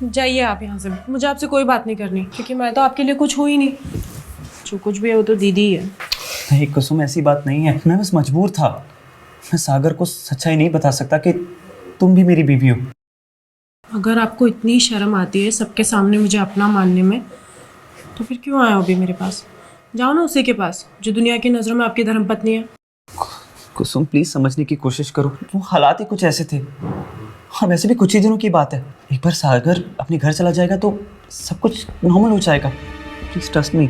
जाइए आप यहाँ से, मुझे आपसे कोई बात नहीं करनी, क्योंकि मैं तो आपके लिए कुछ हूँ ही नहीं। जो कुछ भी है वो तो दीदी ही है। नहीं कुसुम, ऐसी बात नहीं है। मैं बस मजबूर था। मैं सागर को सच्चाई नहीं बता सकता कि तुम भी मेरी बीवी हो। अगर आपको इतनी शर्म आती है सबके सामने मुझे अपना मानने में, तो फिर क्यों आए हो अभी मेरे पास? जाओ ना उसी के पास जो दुनिया की नज़रों में आपकी धर्मपत्नी है। कुसुम प्लीज समझने की कोशिश करो, वो हालात ही कुछ ऐसे थे। और वैसे भी कुछ ही दिनों की बात है। एक बार सागर अपने घर चला जाएगा तो सब कुछ नॉर्मल हो जाएगा। Please trust me.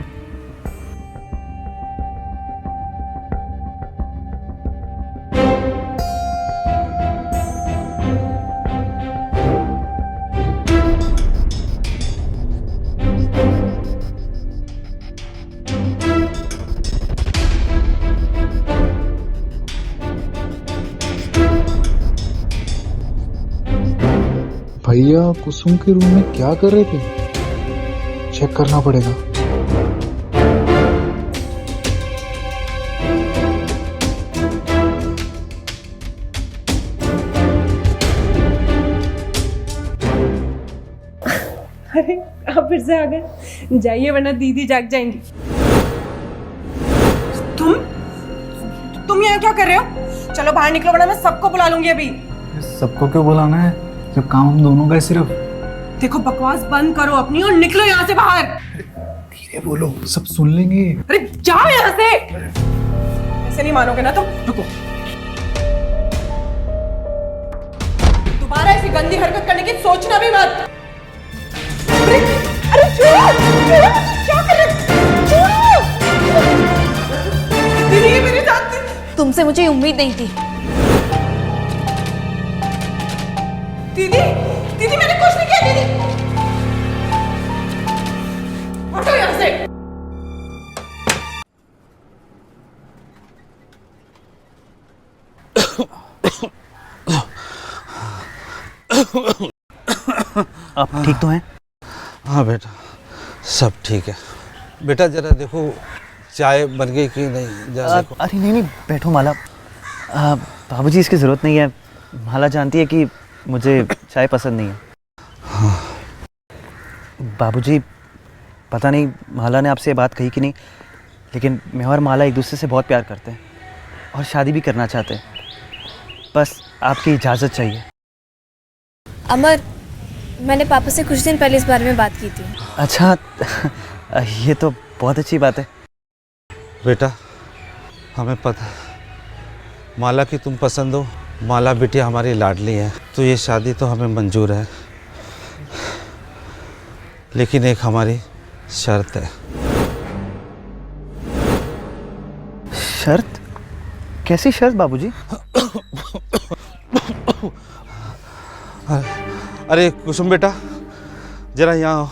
भैया कुसुम के रूम में क्या कर रहे थे? चेक करना पड़ेगा। अरे आप फिर से आ गए, जाइए वरना दीदी जाग जाएंगी। तुम यहाँ क्या कर रहे हो? चलो बाहर निकलो वरना मैं सबको बुला लूंगी अभी। सबको क्यों बुलाना है जब काम हम दोनों का है सिर्फ? देखो बकवास बंद करो अपनी और निकलो यहाँ से बाहर। धीरे बोलो, सब सुन लेंगे। अरे जाओ यहाँ से। ऐसे नहीं मानोगे ना तुम। रुको, दोबारा ऐसी गंदी हरकत करने की सोचना भी मत। अरे छोड़ो, क्या कर रहे हो? दीदी ये मेरे साथ थी। तुमसे मुझे उम्मीद नहीं थी। दीदी दीदी मैंने कुछ नहीं किया। दीदी हटो यहाँ से। आप ठीक तो हैं? हाँ बेटा, सब ठीक है। बेटा जरा देखो चाय बन गई कि नहीं, जरा देखो। अरे नहीं नहीं, बैठो माला। बाबूजी इसकी ज़रूरत नहीं है। माला जानती है कि मुझे चाय पसंद नहीं है। बाबूजी पता नहीं माला ने आपसे ये बात कही कि नहीं, लेकिन मैं और माला एक दूसरे से बहुत प्यार करते हैं और शादी भी करना चाहते हैं। बस आपकी इजाज़त चाहिए। अमर, मैंने पापा से कुछ दिन पहले इस बारे में बात की थी। अच्छा ये तो बहुत अच्छी बात है। बेटा हमें पता है माला की तुम पसंद हो। माला बिटिया हमारी लाडली है, तो ये शादी तो हमें मंजूर है, लेकिन एक हमारी शर्त है। शर्त? कैसी शर्त बाबूजी? अरे कुसुम बेटा जरा यहाँ आओ।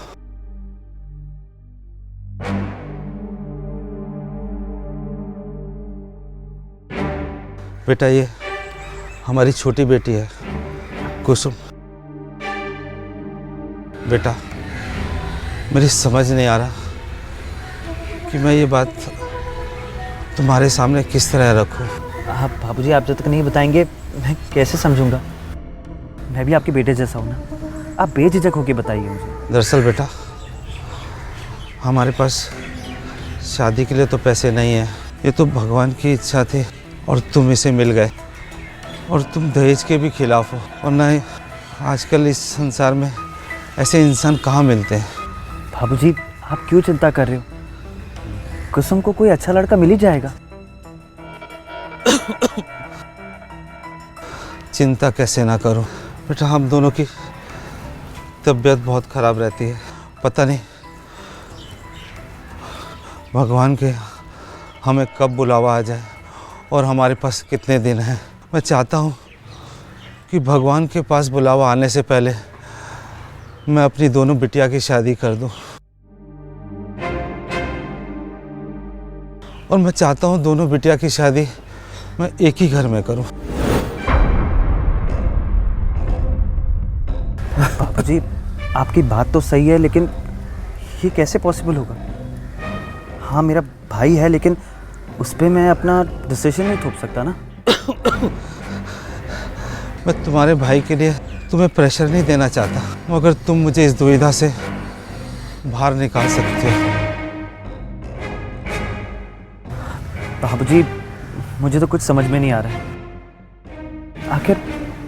बेटा ये हमारी छोटी बेटी है कुसुम। बेटा मेरी समझ नहीं आ रहा कि मैं ये बात तुम्हारे सामने किस तरह रखूं। आप बाबूजी आप जब तक नहीं बताएंगे मैं कैसे समझूंगा? मैं भी आपके बेटे जैसा हूँ ना। आप बेझिझक होके बताइए मुझे। दरअसल बेटा हमारे पास शादी के लिए तो पैसे नहीं है। ये तो भगवान की इच्छा थी और तुम इसे मिल गए, और तुम दहेज के भी खिलाफ हो। और ना ही आजकल इस संसार में ऐसे इंसान कहाँ मिलते हैं। बाबूजी आप क्यों चिंता कर रहे हो? कुसुम को कोई अच्छा लड़का मिल ही जाएगा। चिंता कैसे ना करो बेटा, हम दोनों की तबीयत बहुत ख़राब रहती है। पता नहीं भगवान के हमें कब बुलावा आ जाए और हमारे पास कितने दिन हैं। मैं चाहता हूँ कि भगवान के पास बुलावा आने से पहले मैं अपनी दोनों बिटिया की शादी कर दूँ, और मैं चाहता हूँ दोनों बिटिया की शादी मैं एक ही घर में करूँ। बाबूजी आपकी बात तो सही है, लेकिन ये कैसे पॉसिबल होगा? हाँ मेरा भाई है, लेकिन उस पर मैं अपना डिसीजन नहीं थोप सकता ना। मैं तुम्हारे भाई के लिए तुम्हें प्रेशर नहीं देना चाहता, मगर तुम मुझे इस दुविधा से बाहर निकाल सकते हो। बाबूजी, मुझे तो कुछ समझ में नहीं आ रहा है। आखिर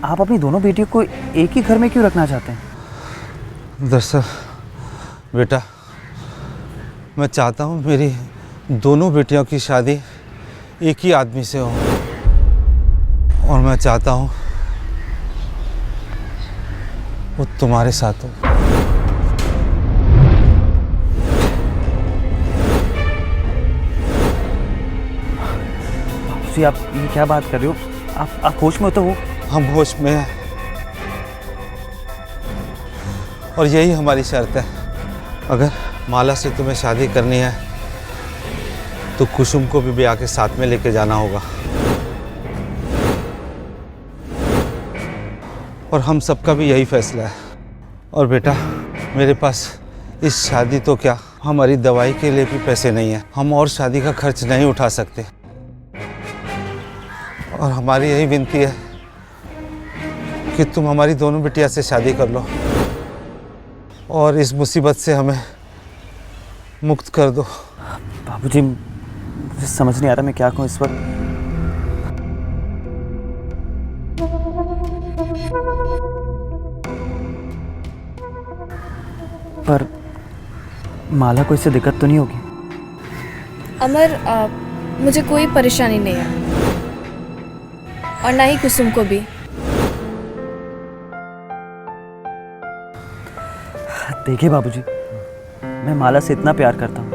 आप अपनी दोनों बेटियों को एक ही घर में क्यों रखना चाहते हैं? दरअसल बेटा, मैं चाहता हूँ मेरी दोनों बेटियों की शादी एक ही आदमी से हो, और मैं चाहता हूँ वो तुम्हारे साथ हो। बाबूजी, आप ये क्या बात कर रहे हो? आप होश में तो हो? हम होश में हैं, और यही हमारी शर्त है। अगर माला से तुम्हें शादी करनी है तो कुसुम को भी ब्याह के साथ में लेके जाना होगा, और हम सबका भी यही फैसला है। और बेटा, मेरे पास इस शादी तो क्या, हमारी दवाई के लिए भी पैसे नहीं है। हम और शादी का खर्च नहीं उठा सकते, और हमारी यही विनती है कि तुम हमारी दोनों बिटिया से शादी कर लो और इस मुसीबत से हमें मुक्त कर दो। बाबूजी, मुझे समझ नहीं आ रहा मैं क्या कहूँ इस वक्त। पर माला को इससे दिक्कत तो नहीं होगी? अमर, मुझे कोई परेशानी नहीं है, और ना ही कुसुम को भी। देखिए बाबूजी, मैं माला से इतना प्यार करता हूँ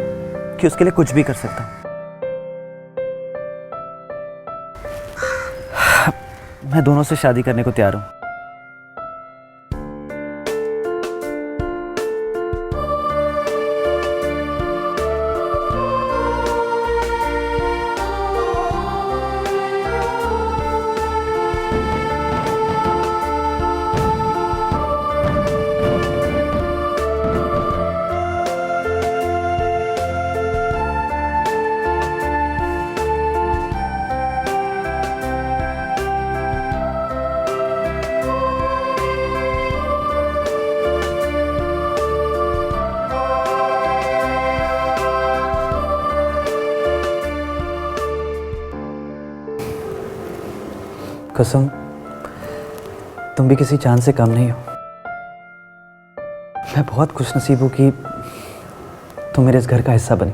कि उसके लिए कुछ भी कर सकता हूँ। मैं दोनों से शादी करने को तैयार हूँ। कुसुम, तुम भी किसी चांद से कम नहीं हो। मैं बहुत खुशनसीब हूँ कि तुम मेरे इस घर का हिस्सा बनी।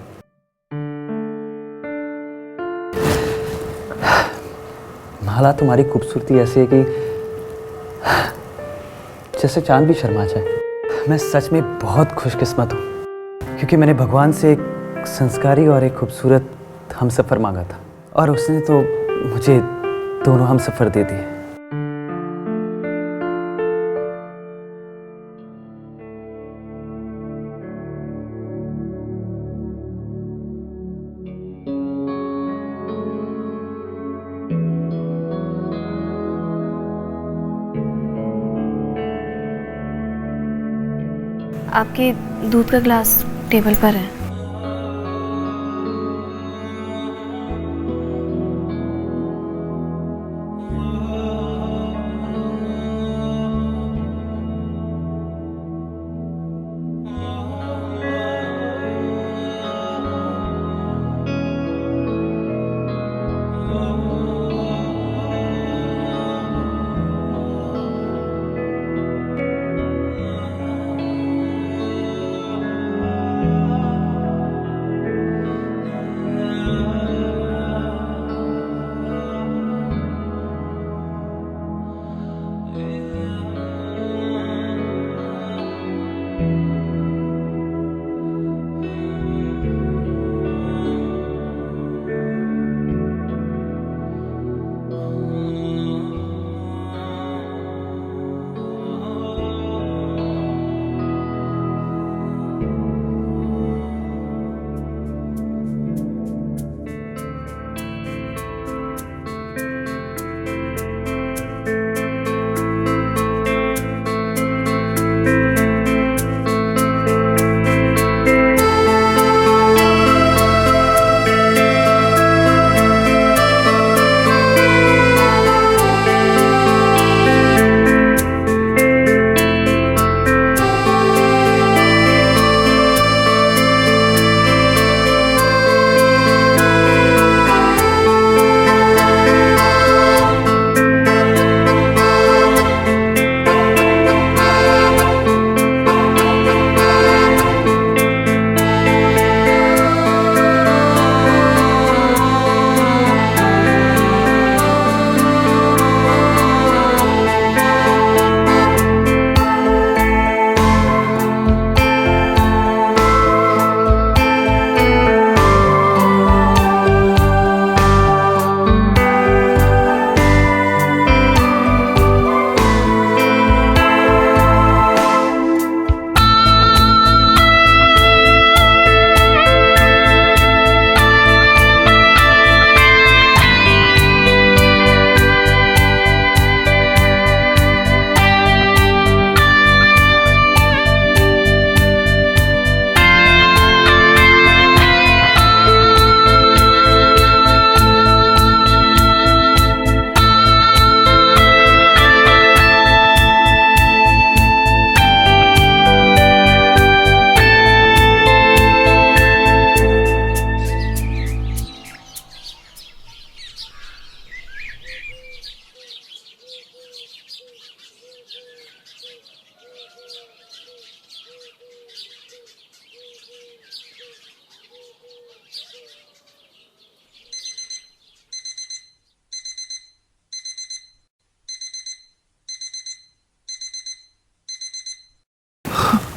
माला, तुम्हारी खूबसूरती ऐसी है कि जैसे चांद भी शर्मा जाए। मैं सच में बहुत खुशकिस्मत हूँ, क्योंकि मैंने भगवान से एक संस्कारी और एक खूबसूरत हमसफ़र मांगा था, और उसने तो मुझे दोनों हमसफ़र दे दिए। आपके दूध का ग्लास टेबल पर है।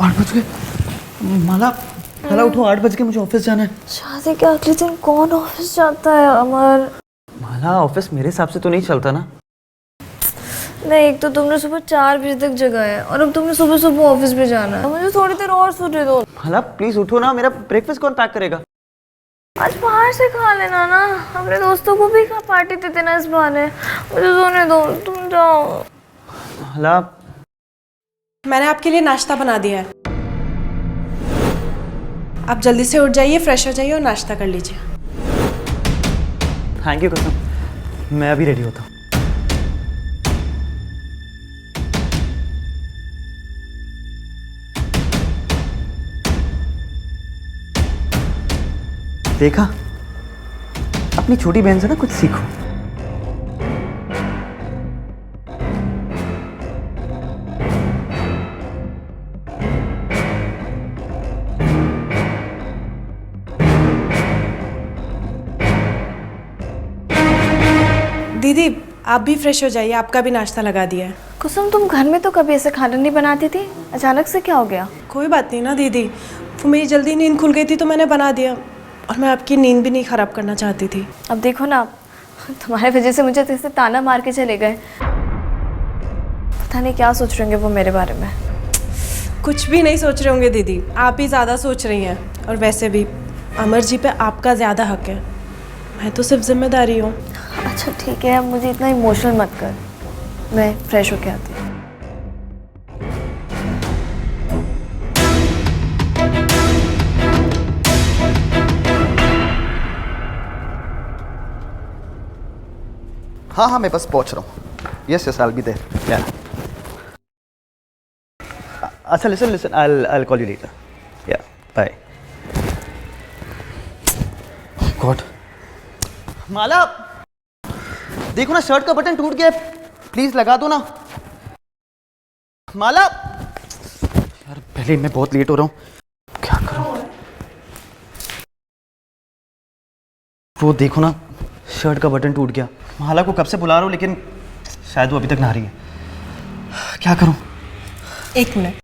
8 बज गए। माला माला उठो, 8 बज गए, मुझे ऑफिस जाना है। शादी के अगले दिन कौन ऑफिस जाता है अमर? माला ऑफिस मेरे हिसाब से तो नहीं चलता ना। नहीं, एक तो तुमने सुबह 4 बजे तक जगाया और अब तुमने सुबह सुबह ऑफिस में जाना है। मुझे थोड़ी देर और सोने दो। माला प्लीज उठो ना, मेरा ब्रेकफास्ट कौन पैक करेगा? आज बाहर से खा लेना ना, अपने दोस्तों को भी पार्टी देते ना इस बहाने। मुझे सोने दो, तुम जाओ। माला मैंने आपके लिए नाश्ता बना दिया है, आप जल्दी से उठ जाइए, फ्रेश हो जाइए और नाश्ता कर लीजिए। थैंक यू कुसुम, मैं अभी रेडी होता हूँ। देखा, अपनी छोटी बहन से ना कुछ सीखो। दीदी आप भी फ्रेश हो जाइए, आपका भी नाश्ता लगा दिया है। कुसुम, तुम घर में तो कभी ऐसे खाना नहीं बनाती थी, अचानक से क्या हो गया? कोई बात नहीं ना दीदी, वो मेरी जल्दी नींद खुल गई थी तो मैंने बना दिया, और मैं आपकी नींद भी नहीं ख़राब करना चाहती थी। अब देखो ना, तुम्हारे वजह से मुझे तो इसे ताना मार के चले गए। पता नहीं क्या सोच रहे होंगे वो मेरे बारे में। कुछ भी नहीं सोच रहे होंगे दीदी, आप ही ज़्यादा सोच रही हैं। और वैसे भी अमर जी पे आपका ज़्यादा हक है, मैं तो सिर्फ जिम्मेदारी हूँ। अच्छा ठीक है, अब मुझे इतना इमोशनल मत कर, मैं फ्रेश होके आती हूँ। हाँ हाँ, मैं बस पहुंच रहा हूँ। Yes yes, I will be there. Yeah अच्छा, listen, I call you later. Yeah bye. God, Mala देखो ना, शर्ट का बटन टूट गया है, प्लीज लगा दो ना। माला यार, पहले मैं बहुत लेट हो रहा हूँ, क्या करूँ? वो देखो ना, शर्ट का बटन टूट गया। माला को कब से बुला रहा हूँ, लेकिन शायद वो अभी तक नहा रही है। क्या करूँ? 1 मिनट।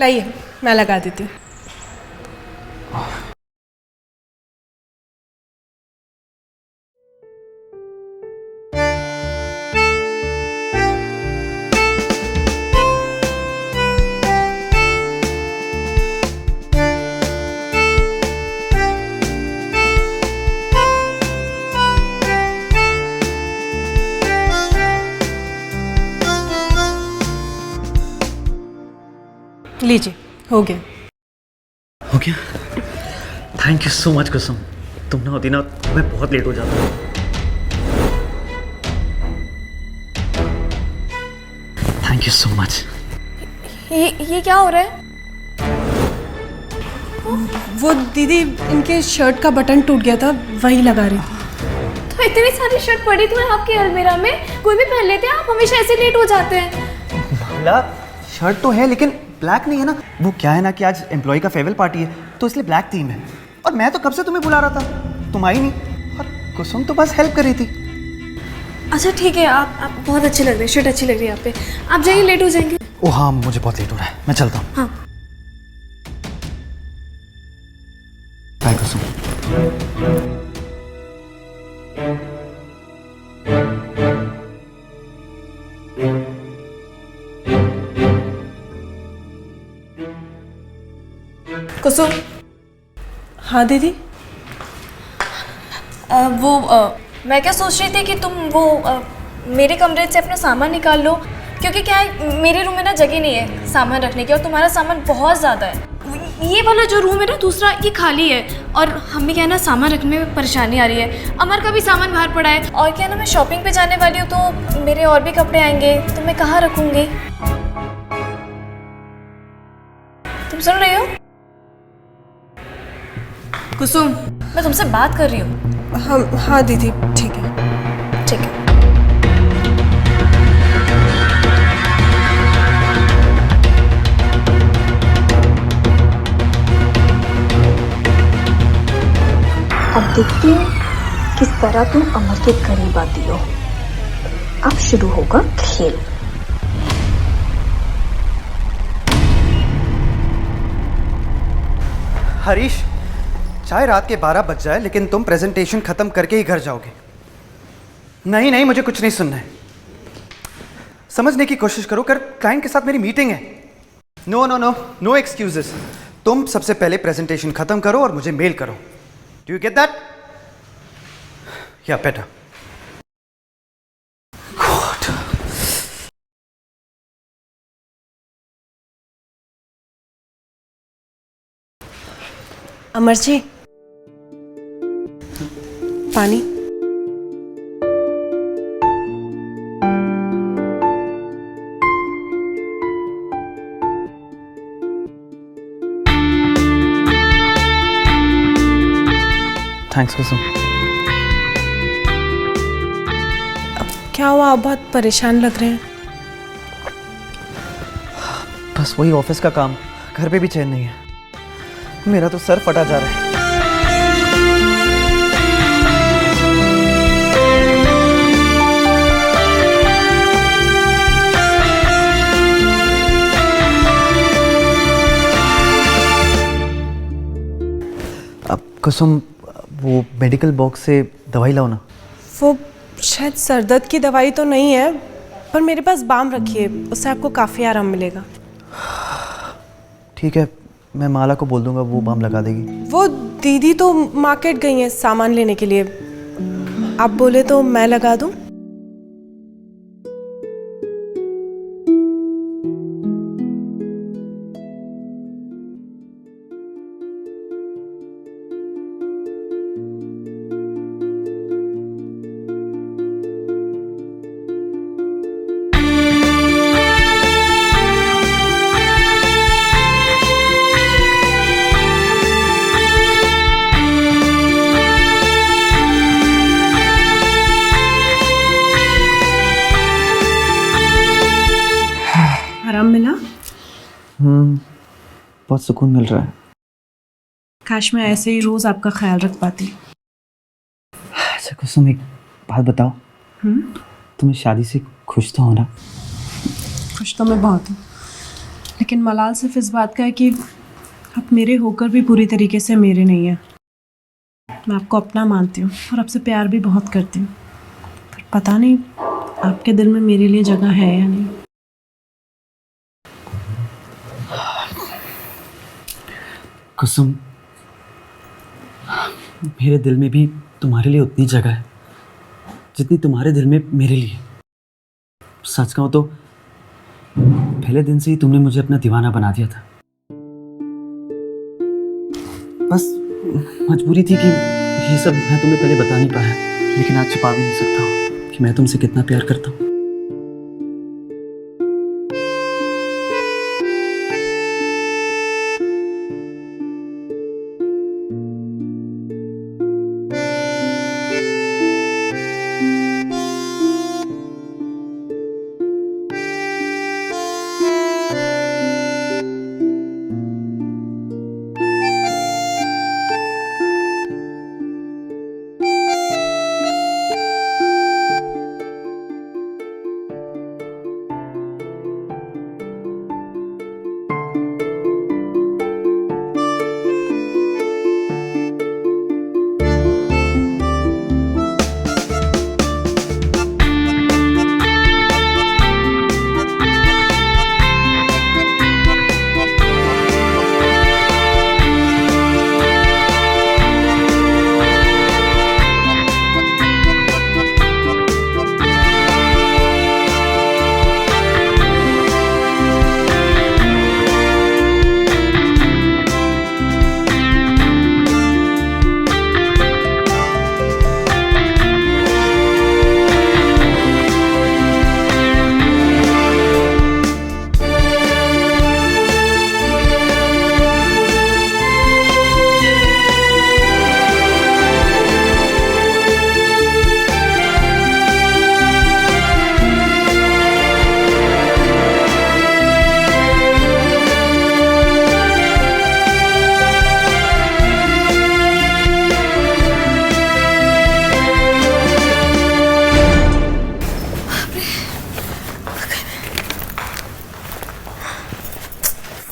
लाइए, मैं लगा देती हूँ। लीजिए, हो गया। हो गया? थैंक यू सो मच कुसुम, तुम ना होती ना मैं बहुत लेट हो जाता। Thank you so much. ये क्या हो रहा है? वो दीदी, इनके शर्ट का बटन टूट गया था, वही लगा रही थी। तो इतनी सारी शर्ट पड़ी थी आपके अलमीरा में, कोई भी पहन लेते हैं, आप हमेशा ऐसे लेट हो जाते हैं। माला, शर्ट तो है लेकिन ब्लैक नहीं है ना। वो क्या है ना कि आज एम्प्लॉय का फेयरवेल पार्टी है, तो इसलिए ब्लैक थीम है। और मैं तो कब से तुम्हें बुला रहा था, तुम आई नहीं। और कुसुम तो बस हेल्प कर रही थी। अच्छा ठीक है, आप बहुत अच्छी लग रही है, शर्ट अच्छी लग रही है आप पे। आप जाइए, लेट हो जाएंगे। ओ हाँ, मुझे बहुत लेट हो रहा है, मैं चलता हूँ। हाँ। बाय कुसुम। कुसुम। हाँ दीदी। मैं क्या सोच रही थी कि तुम मेरे कमरे से अपना सामान निकाल लो, क्योंकि क्या है, मेरे रूम में ना जगह नहीं है सामान रखने की, और तुम्हारा सामान बहुत ज़्यादा है। ये वाला जो रूम है ना दूसरा, ये खाली है, और हमें क्या है ना सामान रखने में परेशानी आ रही है। अमर का भी सामान बाहर पड़ा है, और क्या है ना मैं शॉपिंग पे जाने वाली हूँ, तो मेरे और भी कपड़े आएंगे, तो मैं कहाँ रखूँगी? तुम सुन रही हो कुसुम। मैं तुमसे बात कर रही हूँ। हाँ दीदी, ठीक है। ठीक है। अब देखती हूँ किस तरह तुम अमर के करीब आती हो। अब शुरू होगा खेल। हरीश, चाहे रात के 12 बज जाए लेकिन तुम प्रेजेंटेशन खत्म करके ही घर जाओगे। नहीं नहीं, मुझे कुछ नहीं सुनना है। समझने की कोशिश करो, कर क्लाइंट के साथ मेरी मीटिंग है। No no no, no excuses. तुम सबसे पहले प्रेजेंटेशन खत्म करो और मुझे मेल करो। Do you get that? या बेटर। अमर जी, पानी। थैंक्स कुसुम। क्या हुआ, आप बहुत परेशान लग रहे हैं। बस वही ऑफिस का काम, घर पे भी चैन नहीं है। मेरा तो सर फटा जा रहा है। अब कुसुम, वो मेडिकल बॉक्स से दवाई लाओ ना। वो शायद सर दर्द की दवाई तो नहीं है, पर मेरे पास बाम रखी है, उससे आपको काफ़ी आराम मिलेगा। ठीक है, मैं माला को बोल दूंगा, वो बाम लगा देगी। वो दीदी तो मार्केट गई हैं सामान लेने के लिए, आप बोले तो मैं लगा दूं। आराम मिला? बहुत सुकून मिल रहा है। काश मैं ऐसे ही रोज आपका ख्याल रख पाती। अच्छा कुसुम, एक बात बताओ, तुम्हें शादी से खुश तो हो ना? खुश तो मैं बहुत हूँ, लेकिन मलाल सिर्फ इस बात का है कि आप मेरे होकर भी पूरी तरीके से मेरे नहीं हैं। मैं आपको अपना मानती हूँ और आपसे प्यार भी बहुत करती हूँ, पर पता नहीं आपके दिल में मेरे लिए जगह है या नहीं। कुसुम, मेरे दिल में भी तुम्हारे लिए उतनी जगह है जितनी तुम्हारे दिल में मेरे लिए। सच कहूं तो पहले दिन से ही तुमने मुझे अपना दीवाना बना दिया था। बस मजबूरी थी कि ये सब मैं तुम्हें पहले बता नहीं पाया, लेकिन आज छुपा भी नहीं सकता कि मैं तुमसे कितना प्यार करता हूँ।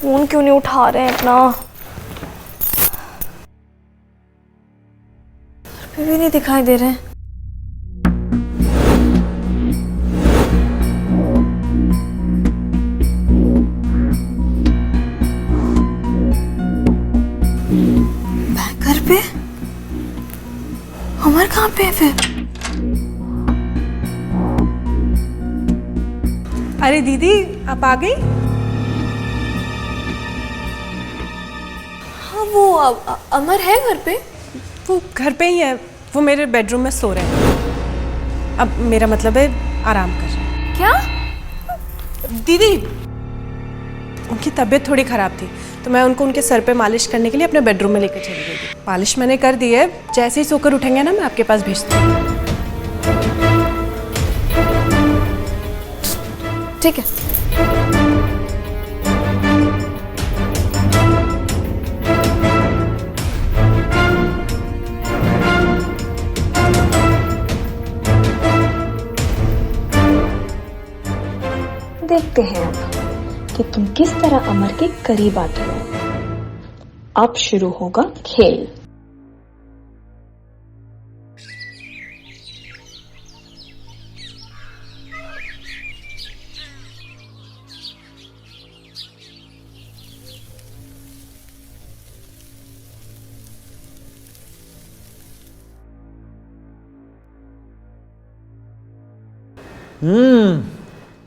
फोन क्यों नहीं उठा रहे हैं अपना? फिर भी नहीं दिखाई दे रहे। मैं घर पे? अमर कहाँ पे है फिर? अरे दीदी, आप आ गई? हाँ, वो अमर है घर पे? वो घर पे ही है, वो मेरे बेडरूम में सो रहे हैं। अब मेरा मतलब है आराम कर रहे हैं। क्या? दीदी, उनकी तबीयत थोड़ी ख़राब थी तो मैं उनको उनके सर पे मालिश करने के लिए अपने बेडरूम में लेकर चली गई थी। मालिश मैंने कर दी है, जैसे ही सोकर उठेंगे ना मैं आपके पास भेजती हूँ। ठीक है। देखते हैं अब कि तुम किस तरह अमर के करीब आते हो। अब शुरू होगा खेल।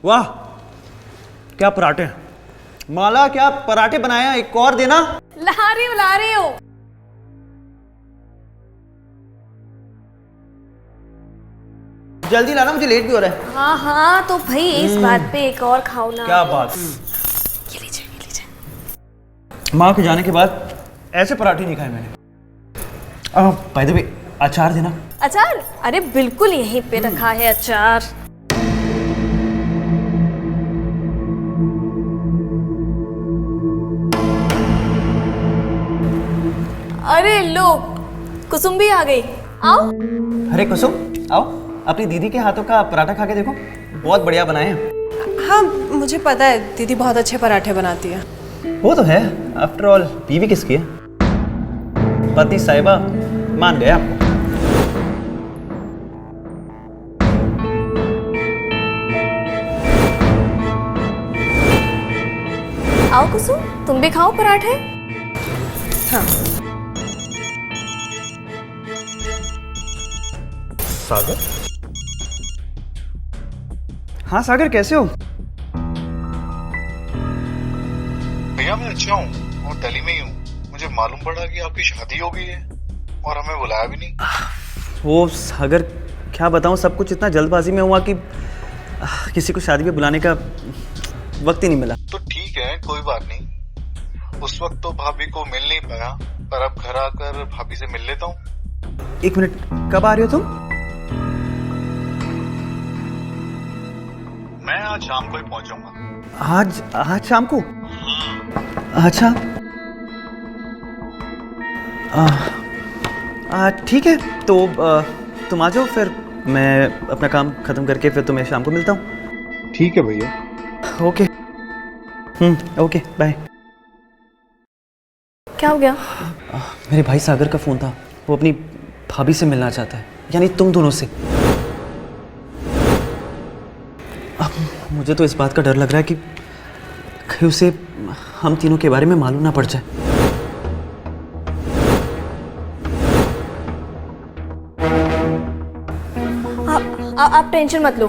वाह, क्या पराठे हैं। माला, क्या पराठे बनाया, एक और देना। ला रही हो। जल्दी लाना, मुझे लेट भी हो रहा है। हाँ हाँ, तो भाई इस बात पे एक और खाओ ना। क्या बात। ये लीजिए। माँ के जाने के बाद ऐसे पराठे नहीं खाए मैंने। बाय द वे, अचार देना। अचार? अरे बिल्कुल यहीं पे रखा है अचार। अरे लो, कुसुम भी आ गई। आओ। अरे कुसुम, आओ, अपनी दीदी के हाथों का पराठा खा के देखो, बहुत बढ़िया बनाए हैं। हाँ, मुझे पता है दीदी बहुत अच्छे पराठे बनाती है। वो तो है, आफ्टर ऑल बीवी किसकी है? पति साहिबा मान गया आपको। आओ कुसुम, तुम भी खाओ पराठे। हाँ। सागर? हाँ सागर, कैसे हो? भैया मैं अच्छा हूँ और दिल्ली में ही हूँ। मुझे मालूम पड़ा कि आपकी शादी हो गई है और हमें बुलाया भी नहीं। वो सागर, क्या बताऊँ, सब कुछ इतना जल्दबाजी में हुआ कि किसी को शादी में बुलाने का वक्त ही नहीं मिला। तो ठीक है, कोई बात नहीं। उस वक्त तो भाभी को मिल नहीं पाया, पर अब घर आकर भाभी से मिल लेता हूँ। एक मिनट, कब आ रही हो तुम? मैं आज शाम को ही पहुंच जाऊंगा। आज शाम को? अच्छा, ठीक है, तो तुम आ जाओ, फिर मैं अपना काम खत्म करके फिर तुम्हें शाम को मिलता हूँ। ठीक है भैया। ओके। Okay, bye. क्या हो गया? मेरे भाई सागर का फ़ोन था, वो अपनी भाभी से मिलना चाहता है, यानी तुम दोनों से। अब मुझे तो इस बात का डर लग रहा है कि कहीं उसे हम तीनों के बारे में मालूम ना पड़ जाए। आप टेंशन मत लो,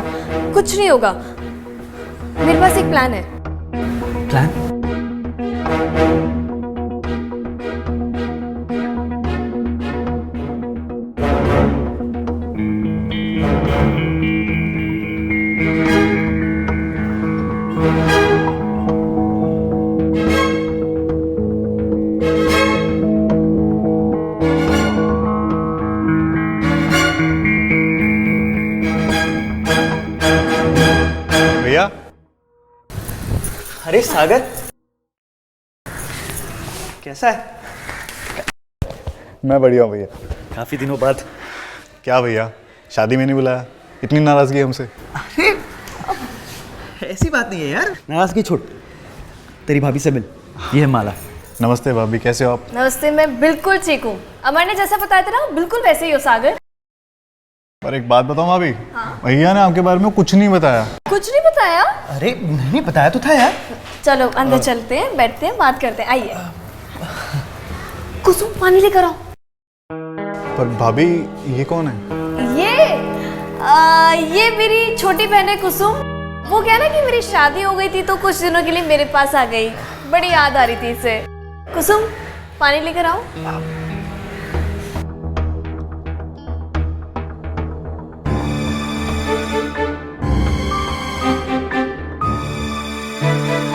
कुछ नहीं होगा। मेरे पास एक प्लान है। प्लान? भैया। अरे सागर, कैसा है? मैं बढ़िया हूँ भैया। काफी दिनों बाद। क्या भैया, शादी में नहीं बुलाया? इतनी नाराजगी हमसे? अरे ऐसी बात नहीं है यार, नाराजगी छोड़, तेरी भाभी से मिल। ये है माला। नमस्ते भाभी, कैसे हो आप? नमस्ते, मैं बिल्कुल ठीक हूँ। अमर ने जैसा बताया था ना, बिल्कुल वैसे ही हो सागर। पर एक बात बताऊं भाभी, भैया ने आपके बारे में कुछ नहीं बताया। कुछ नहीं बताया? अरे नहीं बताया तो था यार। चलो अंदर चलते हैं, बैठते हैं, बात करते हैं, आइए। कुसुम पानी लेकर आओ। पर भाभी ये कौन है? ये मेरी छोटी बहन है कुसुम। वो क्या ना कि मेरी शादी हो गई थी तो कुछ दिनों के लिए मेरे पास आ गई। बड़ी याद आ रही थी इसे। कुसुम पानी लेकर आओ।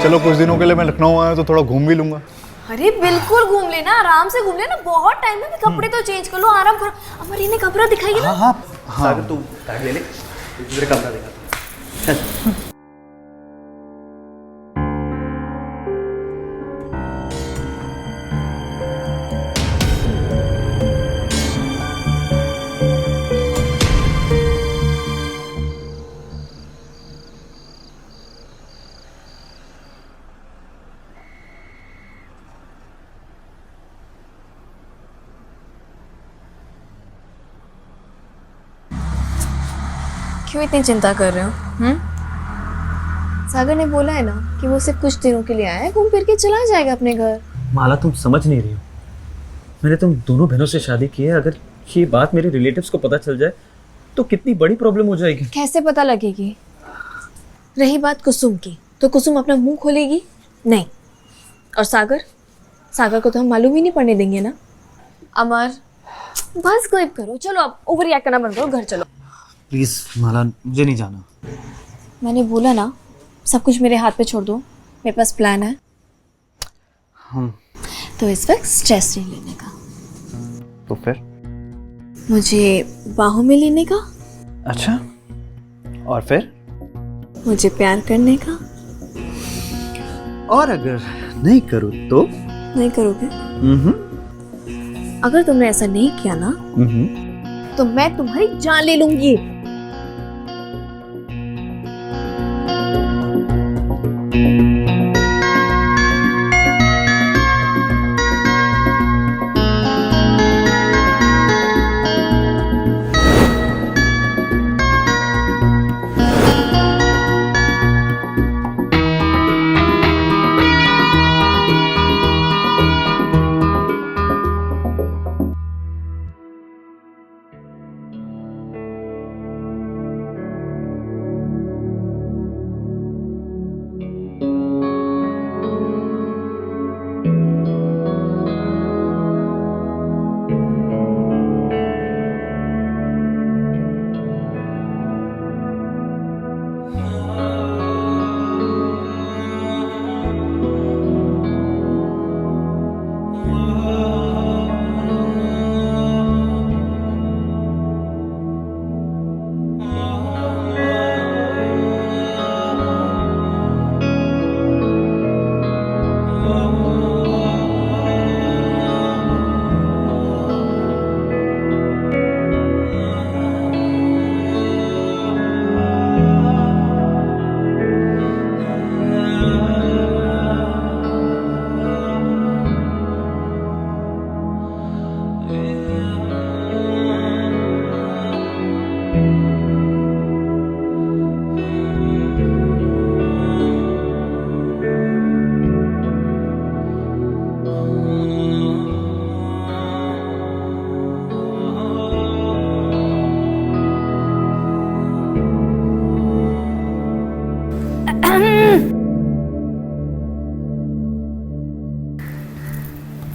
चलो कुछ दिनों के लिए मैं लखनऊ आया तो थोड़ा घूम भी लूंगा। अरे बिल्कुल घूम लेना, आराम से घूम लेना, बहुत टाइम है। कपड़े तो चेंज कर लो, आराम करो। अमर इन्हें कपड़ा दिखाइए ना। हाँ सागर तू कार्ड ले ले, मेरे कमरा दिखा। क्यों इतनी चिंता कर रहे हो? सागर ने बोला है ना कि वो सिर्फ कुछ दिनों के लिए आया है, घूम फिर के चला जाएगा अपने घर। माला तुम समझ नहीं रही हो, मैंने तुम दोनों बहनों से शादी की है। अगर ये बात मेरे रिलेटिव्स को पता चल जाए तो कितनी बड़ी प्रॉब्लम हो जाएगी। कैसे पता लगेगी? रही बात कुसुम की, तो कुसुम अपना मुंह खोलेगी नहीं। और सागर को तो हम मालूम ही नहीं पड़ने देंगे ना। अमर बस कोई करो, चलो अब ओवर रिएक्ट करना बंद करो, घर चलो। प्लीज माला, मुझे नहीं जाना। मैंने बोला ना, सब कुछ मेरे हाथ पे छोड़ दो, मेरे पास प्लान है। तो इस वक्त स्ट्रेस नहीं लेने का। तो फिर मुझे बाहों में लेने का। अच्छा, और फिर मुझे प्यार करने का। और अगर नहीं करूँ तो? नहीं करोगे? अगर तुमने ऐसा नहीं किया ना तो मैं तुम्हारी जान ले लूंगी।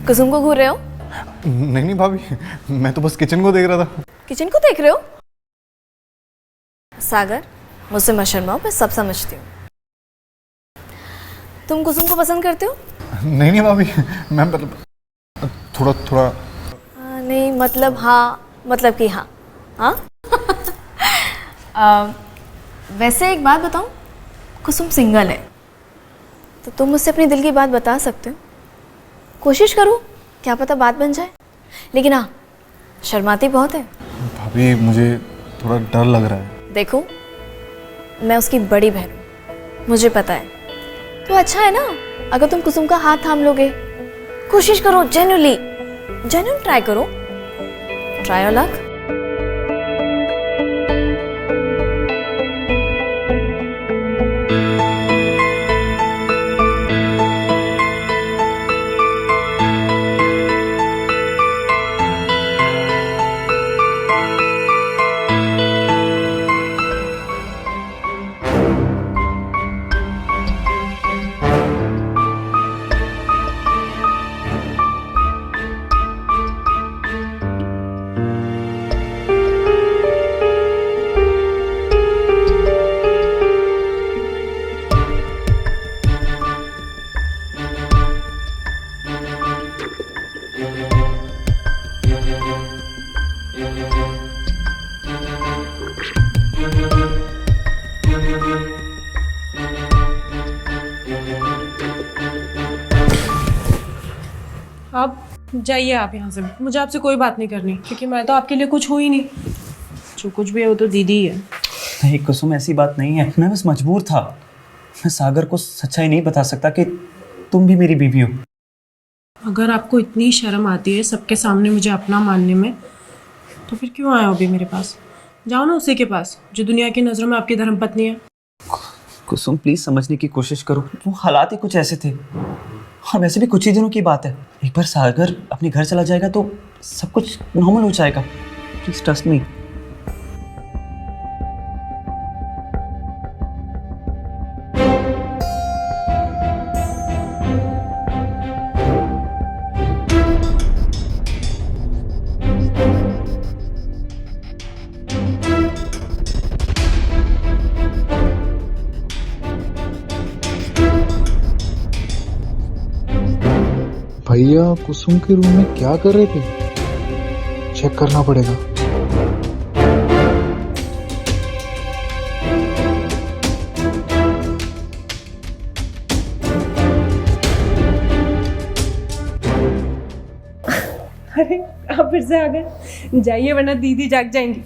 कुसुम को घूर रहे हो? नहीं भाभी, मैं तो बस किचन को देख रहा था। किचन को देख रहे हो? सागर मुझसे मत शर्माओ, मैं सब समझती हूँ। तुम कुसुम को पसंद करते हो? नहीं भाभी, मैं मतलब थोड़ा नहीं मतलब हाँ, मतलब कि हाँ। वैसे एक बात बताऊँ, कुसुम सिंगल है तो तुम मुझसे अपनी दिल की बात बता सकते हो। कोशिश करो, क्या पता बात बन जाए। लेकिन हाँ, शर्माती बहुत है। भाभी मुझे थोड़ा डर लग रहा है। देखो, मैं उसकी बड़ी बहन हूँ, मुझे पता है। तो अच्छा है ना, अगर तुम कुसुम का हाथ थाम लोगे, कोशिश करो, जेन्युइनली ट्राई करो, ट्राई योर लक। आप जाइए, आप यहाँ से, मुझे आपसे कोई बात नहीं करनी, क्योंकि मैं तो आपके लिए कुछ हूँ ही नहीं। जो कुछ भी है वो तो दीदी ही है। नहीं कुसुम, ऐसी बात नहीं है। मैं बस मजबूर था। मैं सागर को सच्चाई नहीं बता सकता कि तुम भी मेरी बीवी हो। अगर आपको इतनी शर्म आती है सबके सामने मुझे अपना मानने में, तो फिर क्यों आए हो अभी मेरे पास? जाओ ना उसी के पास जो दुनिया की नज़रों में आपकी धर्मपत्नी है। कुसुम प्लीज समझने की कोशिश करो। वो हालात ही कुछ ऐसे थे, और वैसे भी कुछ ही दिनों की बात है। एक बार सागर अपने घर चला जाएगा तो सब कुछ नॉर्मल हो जाएगा। Please trust me. भैया कुसुम के रूम में क्या कर रहे थे? चेक करना पड़ेगा। अरे आप फिर से आ गए, जाइए वरना दीदी जाग जाएंगी।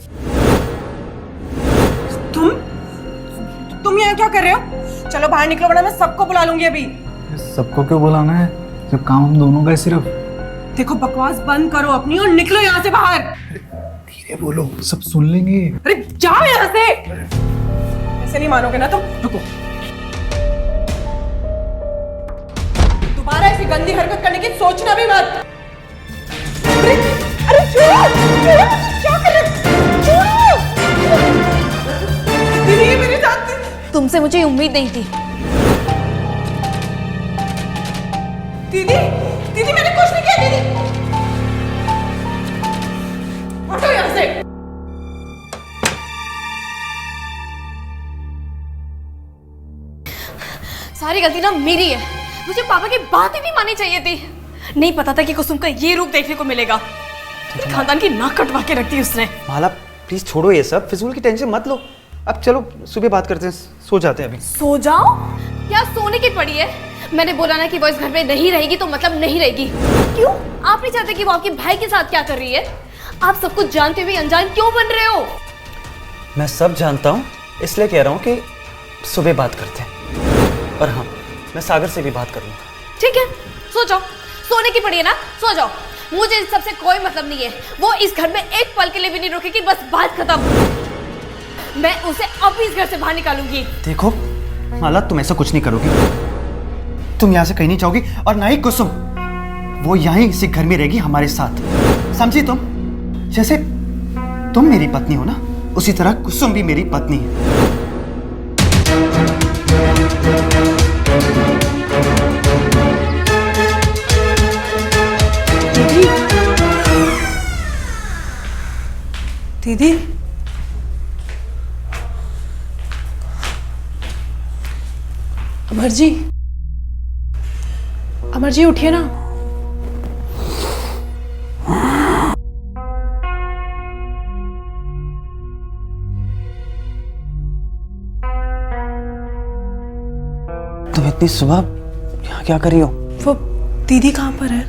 तुम यहाँ क्या कर रहे हो? चलो बाहर निकलो वरना मैं सबको बुला लूंगी अभी। सबको क्यों बुलाना है जब काम हम दोनों का है सिर्फ? देखो बकवास बंद करो अपनी और निकलो यहाँ से बाहर। धीरे बोलो, सब सुन लेंगे। अरे जाओ यहाँ से। ऐसे नहीं मानोगे ना तुम। रुको, दोबारा ऐसी गंदी हरकत करने की सोचना भी मत। अरे छोड़ो, क्या कर रहे हो? दीदी ये मेरे साथ। तुमसे मुझे उम्मीद नहीं थी। दीदी दीदी मैंने कुछ नहीं किया। दीदी हटो यहाँ से। सारी गलती ना मेरी है। मुझे पापा की बात ही नहीं माननी चाहिए थी। नहीं पता था कि कुसुम का ये रूप देखने को मिलेगा। खानदान की नाक कटवा के रखती उसने। माला प्लीज छोड़ो ये सब, फिजूल की टेंशन मत लो। अब चलो सुबह बात करते हैं, सो जाते हैं अभी। सो जाओ? क्या सोने की पड़ी है? मैंने बोला ना कि वो इस घर में नहीं रहेगी तो मतलब नहीं रहेगी। क्यों? आप नहीं चाहते कि वो आपके भाई के साथ क्या कर रही है? आप सब कुछ जानते हुए अनजान क्यों बन रहे हो? मैं सब जानता हूँ, इसलिए कह रहा हूँ कि सुबह बात करते हैं। और हाँ, मैं सागर से भी बात करूँगा। ठीक है, सो जाओ। सोने की पड़ी है ना, सो जाओ। मुझे इस सबसे कोई मतलब नहीं है। वो इस घर में एक पल के लिए भी नहीं रुकेगी, बस बात खत्म। मैं उसे अभी इस घर से बाहर निकालूंगी। देखो माला, तुम ऐसा कुछ नहीं करोगी। तुम यहाँ से कहीं नहीं जाओगी, और ना ही कुसुम। वो यहीं इसी घर में रहेगी हमारे साथ, समझी तुम? जैसे तुम मेरी पत्नी हो ना, उसी तरह कुसुम भी मेरी पत्नी है। दीदी अमर जी उठिए ना। तुम इतनी सुबह यहाँ क्या कर रही हो? वो दीदी कहाँ पर है?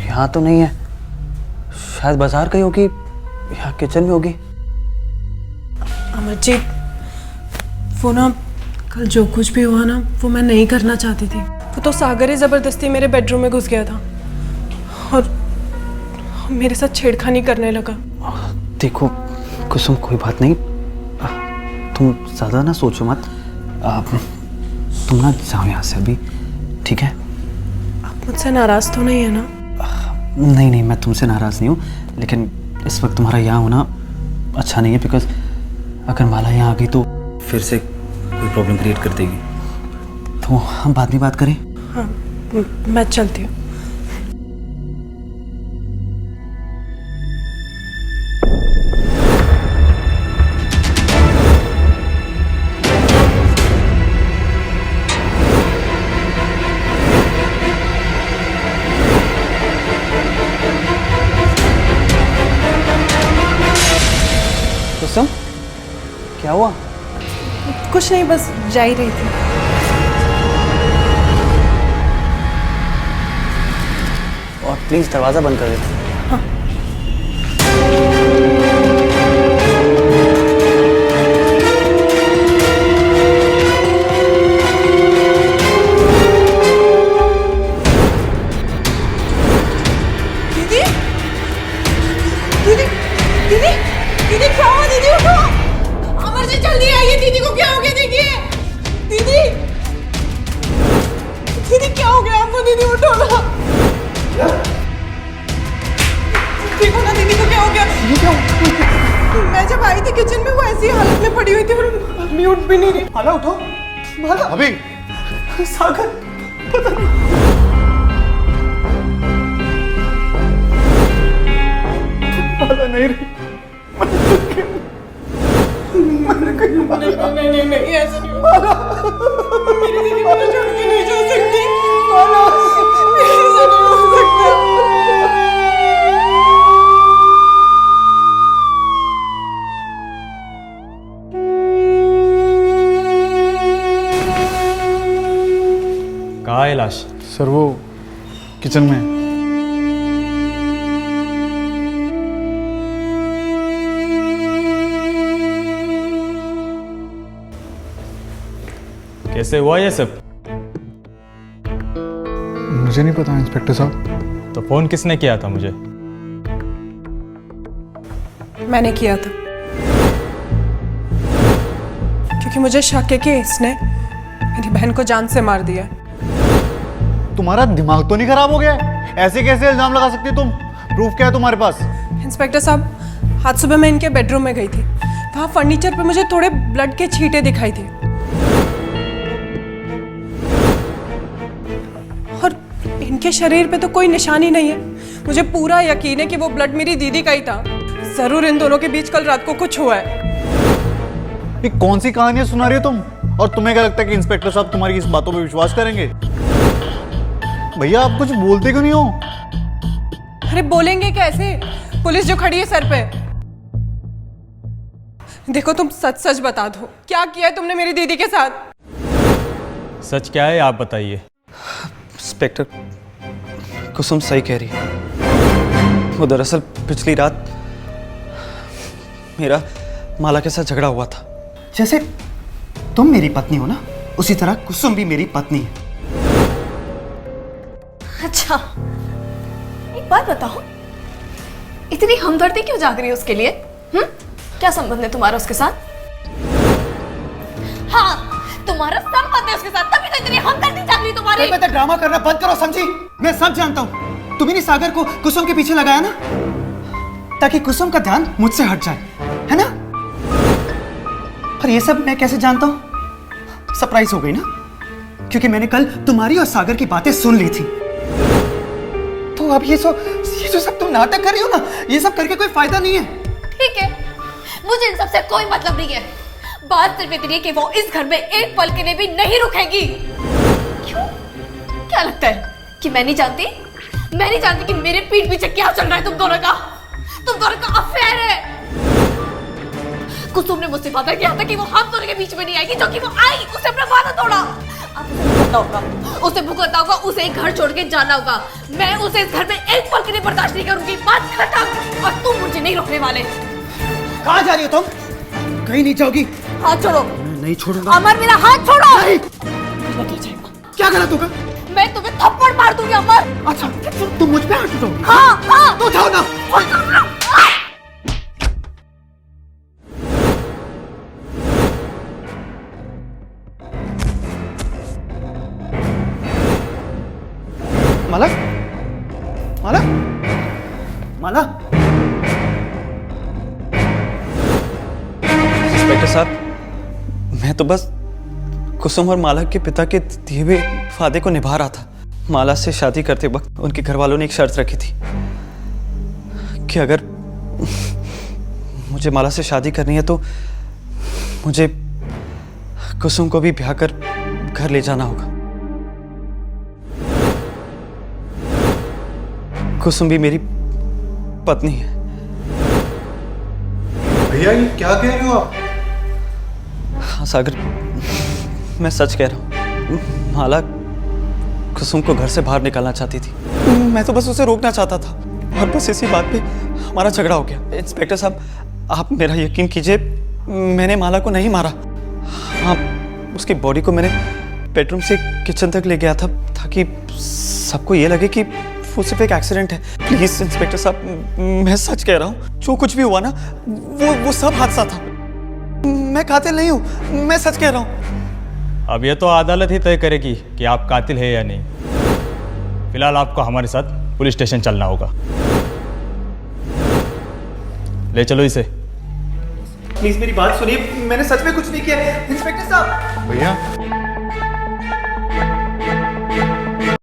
यहाँ तो नहीं है, शायद बाजार गई होगी या किचन में होगी। अमर जी वो ना कल जो कुछ भी हुआ ना वो मैं नहीं करना चाहती थी। वो तो सागर ही ज़बरदस्ती मेरे बेडरूम में घुस गया था और मेरे साथ छेड़खानी करने लगा। देखो कुसुम, कोई बात नहीं, तुम ज़्यादा ना सोचो मत। तुम ना जाओ यहाँ से अभी, ठीक है? आप मुझसे नाराज़ तो नहीं है ना? नहीं नहीं, मैं तुमसे नाराज़ नहीं हूँ, लेकिन इस वक्त तुम्हारा यहाँ होना अच्छा नहीं है, बिकॉज अगर माला यहाँ आ गई तो फिर से कोई प्रॉब्लम क्रिएट कर देगी। तो हम बाद में बात करें। हाँ, मैं चलती हूँ। कुसुम, क्या हुआ? कुछ नहीं, बस जा ही रही थी। और प्लीज़ दरवाज़ा बंद कर देना। दीदी, दीदी, दीदी, दीदी क्या हुआ? दीदी उठो, अमर जी जल्दी आइए, दीदी को क्या हो गया? देखिए दीदी, दीदी क्या हो गया आपको? दीदी उठो ना, देखो ना दीदी को क्या हो गया? मैं जब आई थी किचन में वो ऐसी हालत में पड़ी हुई थी और अभी उठ भी नहीं रही। माला उठो, माला। अभी सागर, पता नहीं। माला नहीं रही। नहीं ऐसा नहीं होगा। मेरी दीदी मुझे छोड़ के नहीं जा सकती। माला, ऐसा नहीं हो सकता। कहाँ है लाश? सर वो किचन में है। कैसे हुआ ये सब? मुझे नहीं पता इंस्पेक्टर साहब। तो फोन किसने किया था मुझे? मैंने किया था क्योंकि मुझे शक है कि इसने मेरी बहन को जान से मार दिया। तुम्हारा दिमाग तो नहीं खराब हो गया? ऐसे कैसे इल्जाम लगा सकती तुम? प्रूफ क्या है तुम्हारे पास? इंस्पेक्टर साहब, आज सुबह मैं इनके बेडरूम में गई थी। वहाँ फर्नीचर पे मुझे थोड़े ब्लड के छींटे दिखाई थे और इनके शरीर पे तो कोई निशानी नहीं है। मुझे पूरा यकीन है कि वो ब्लड मेरी दीदी का ही था। जरूर इन दोनों के बीच कल रात को कुछ हुआ है। ये कौन सी कहानियां सुना रही हो तुम? और तुम्हें क्या लगता है कि इंस्पेक्टर साहब तुम्हारी इस बातों पे विश्वास करेंगे? भैया आप कुछ बोलते क्यों नहीं हो? अरे बोलेंगे कैसे? पुलिस जो खड़ी है सर पे। देखो तुम सच सच बता दो, क्या किया है तुमने मेरी दीदी के साथ? सच क्या है आप बताइए। इंस्पेक्टर, कुसुम सही कह रही है। वो दरअसल पिछली रात मेरा माला के साथ झगड़ा हुआ था। जैसे तुम मेरी पत्नी हो ना, उसी तरह कुसुम भी मेरी पत्नी है। अच्छा, एक बात बताओ, इतनी हमदर्दी क्यों जाग रही है उसके लिए? क्या संबंध है तुम्हारा उसके साथ? हाँ, तुम्हारा संबंध है उसके साथ, तभी तो इतनी हमदर्दी जाग रही तुम्हारी। बेटा ड्रामा करना बंद करो, समझी? मैं सब जानता हूँ। तुम्ही ने सागर को कुसुम के पीछे लगाया ना, ताकि कुसुम का ध्यान मुझसे हट जाए, है ना? पर ये सब मैं कैसे जानता हूँ? सरप्राइज हो गई ना, क्योंकि मैंने कल तुम्हारी और सागर की बातें सुन ली थी। तो अब ये जो सब तुम नाटक कर रही हो ना, ये सब करके कोई फायदा नहीं है। ठीक है, मुझे इन सबसे कोई मतलब नहीं है। बात सिर्फ इतनी है कि वो इस घर में एक पल के लिए भी नहीं रुकेगी। क्यों? क्या लगता है कि मैं नहीं जानती? मैं नहीं जानती कि मेरे पीठ पीछे क्या चल रहा है तुम दोनों का? तुम दोनों का अफेयर है। कुसुम ने मुझसे वादा किया था कि वो हम दोनों के बीच में नहीं आएगी, जो कि वो आई। उसे अपना वादा तोड़ा। उसे भुगतना होगा, उसे एक घर छोड़ के जाना होगा। मैं उसे इस घर में एक पल के लिए बर्दाश्त नहीं करूंगी। बात खत्म। और तुम मुझे नहीं रोकने वाले। कहाँ जा रही हो तुम? कहीं नहीं जाओगी। हाथ छोड़ो। नहीं नहीं छोड़ूंगा। अमर मेरा हाथ छोड़ो। क्या गलत होगा? मैं तुम्हें थप्पड़ मार दूंगी अमर। अच्छा तुम मुझ पे हाथ उठाओ। हाँ तो उठाओ ना। माला, माला, माला। इंस्पेक्टर साहब, मैं तो बस कुसुम और माला के पिता के दिए हुए वादे को निभा रहा था। माला से शादी करते वक्त उनके घर वालों ने एक शर्त रखी थी कि अगर मुझे माला से शादी करनी है तो मुझे कुसुम को भी ब्याह कर घर ले जाना होगा। कुसुम भी मेरी पत्नी है। भैया ये क्या कह रहे हो आप? हाँ सागर, मैं सच कह रहा हूँ। माला कुसुम को घर से बाहर निकालना चाहती थी। मैं तो बस उसे रोकना चाहता था और बस इसी बात पे हमारा झगड़ा हो गया। इंस्पेक्टर साहब, आप मेरा यकीन कीजिए, मैंने माला को नहीं मारा। हाँ, उसकी बॉडी को मैंने बेडरूम से किचन तक ले गया था ताकि सबको ये लगे कि वो सिर्फ एक एक्सीडेंट है। प्लीज इंस्पेक्टर साहब, मैं सच कह रहा हूँ, जो कुछ भी हुआ ना वो सब हादसा था। मैं कातिल नहीं हूँ, मैं सच कह रहा हूँ। अब ये तो अदालत ही तय करेगी कि आप कातिल है या नहीं। फिलहाल आपको हमारे साथ पुलिस स्टेशन चलना होगा। ले चलो इसे। प्लीज मेरी बात सुनिए, मैंने सच में कुछ नहीं किया इंस्पेक्टर साहब। भैया